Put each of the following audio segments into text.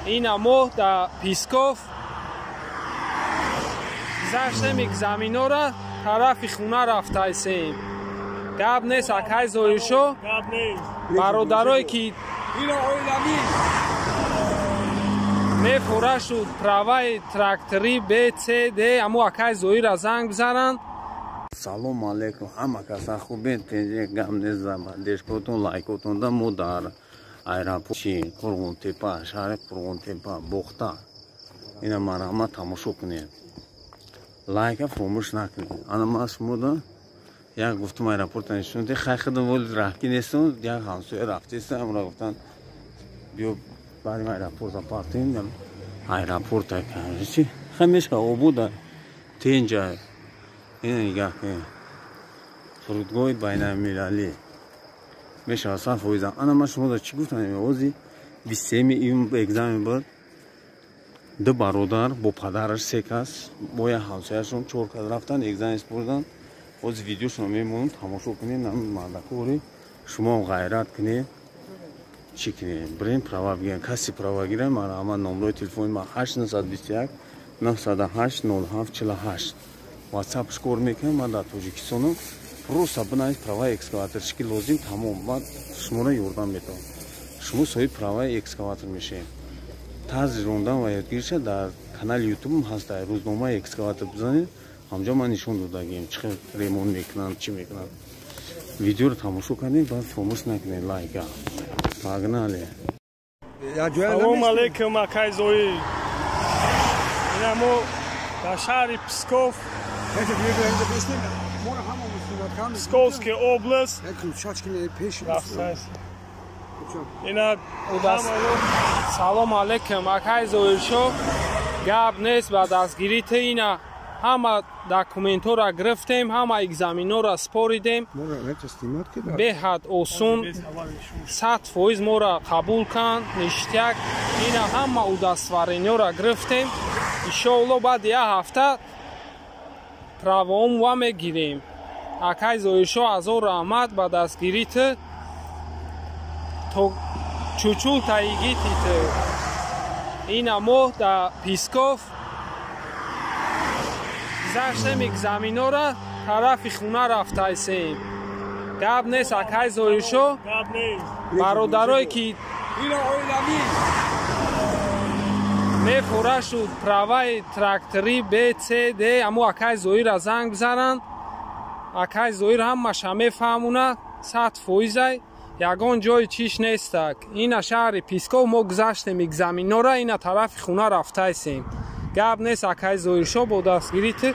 اینا ما در پیسکوف گذاشتیم اگزامینو را طرف خونه رفته ایستیم. گاب نیست اکای زویشو برادرایی که میفوره شد پراوای تراکتوری BCD امو اکای زوی را زنگ بزنن. سلام علیکم همه کسا خوبین تنجه گام نیست زبندش کتون لایکتون دا مو در ایراپورت قرغون تپه شهر قرغون تپه بخته اینا مرحمت تماشا کنید لایک فراموش نکنید. انا ما شما دا یک گفتم ایراپورت نشوندی خیلی خدم ولد رفتی نیستم یک همسوی رفتی است امرا گفتن بیا بریم ایراپورت پارتیم ایراپورت کنه چی خمیش که عبود تینجا این نگاه کنید فرودگاه بین المللی میشه اصلا فویزم. انا ما شما دا چی گفتم اوزی 23 ایون به اگزامی بود دو برادر با پدرش سه کس با یه همسایه‌شون 4 کس رفتن اگزامی بردن. اوز ویدیوشون میمونم تماشا کنید نام مردکوری شما غیرت کنید چی کنید برین پروا بگیرن کسی پروا گیره مرا اما نمره تلفن ما 821 908 0748 واتساپ شکور میکنم من در توجیکستانم просто بنایید پروا اکسکاواترش که لازم تمام من شما را یوردم میتونم شما صاحب پروا اکسکاواتر میشه تازه روندن و یادگیریش در کانال یوتیوب هست در روزنامه اکسکاواتر بزنید همجا من نشون دادم چه ریمون میکنم چی میکنم ویدیو رو تماشا کنید بعد فراموش نکنید لایک پاگناله. سلام علیکم اکای زوی اینا ما در شهر پسکوف پسکوفسکی اوبلاست اینا سلام علیکم اکای زوی شو گاب نیست با دستگیریت اینا همه داکومنت‌ها را گرفتیم همه اگزامینو را سپاریدیم به حد آسون 100% ما را قبول کن نشتیک اینا همه او دستورینو را گرفتیم انشاءالله بعد یک هفته پروام و میگیریم. اکای زویشو از او رحمت با دستگیریت تو چوچول تایگیتیت اینا ما در پیسکوف گذاشتیم اگزامینو را طرف خونه رفته ایستیم. گاب نیست اکای زویشو برادرایی که میفوره شد پراوای تراکتوری BCD امو اکای زوی را زنگ بزنن. اکای زوی را هم مشه میفهمونه 100% یگان جای چیش نیستک. این شهر پیسکو ما گذاشتیم اگزامینو را این طرف خونه رفته ایستیم. گاب نیست اکای زویشو با دستگیریت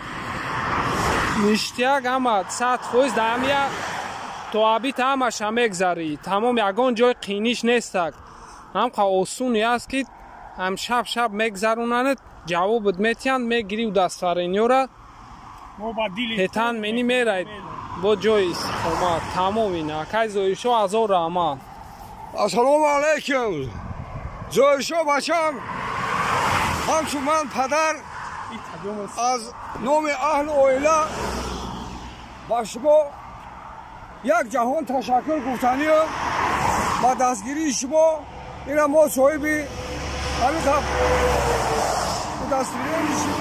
نشتیک همه 100% دامیه تو آبیت همه شمه گذاری تمام یگان جای قینیش نیستک. هم که آسونی است که هم شب میگذرونند جواب میتیند میگیری و دستورینیو را هتان منی میراید با جای استخامت تمام این اکای زویشو از او رحمت. السلام علیکم زویشو بچم همچون من پدر از نام اهل اویله با شما یک جهان تشکر گفتنیم با دستگیری شما این ما صاحبی همین خب دستگیری میشیم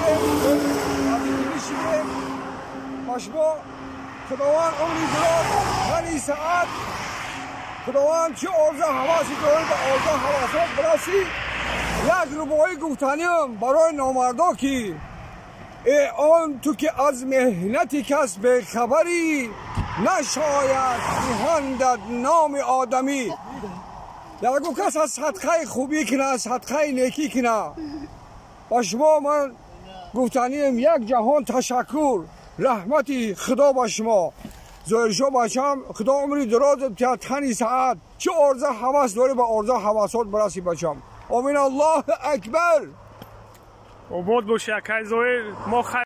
با شما خداوند عمری دراز هر ساعت خداوند چه عرضه حواسی داره به عرضه حواسات برسی. یک روبایی گفتنیم برای نامردا که آن تو که از مهنتی کس به خبری نشاید بهندد نام آدمی. یکو کس از صدقه خوبی کنه صدقه نیکی کنه با شما من گفتنیم یک جهان تشکر رحمتی خدا با شما. زویرشو بچم خدا عمری دراز بتیا تنی ساعت چه عرضه حواس داره با عرضه حواسات برسی بچم. آمین الله اکبر. عبود باشه اکای زویر ما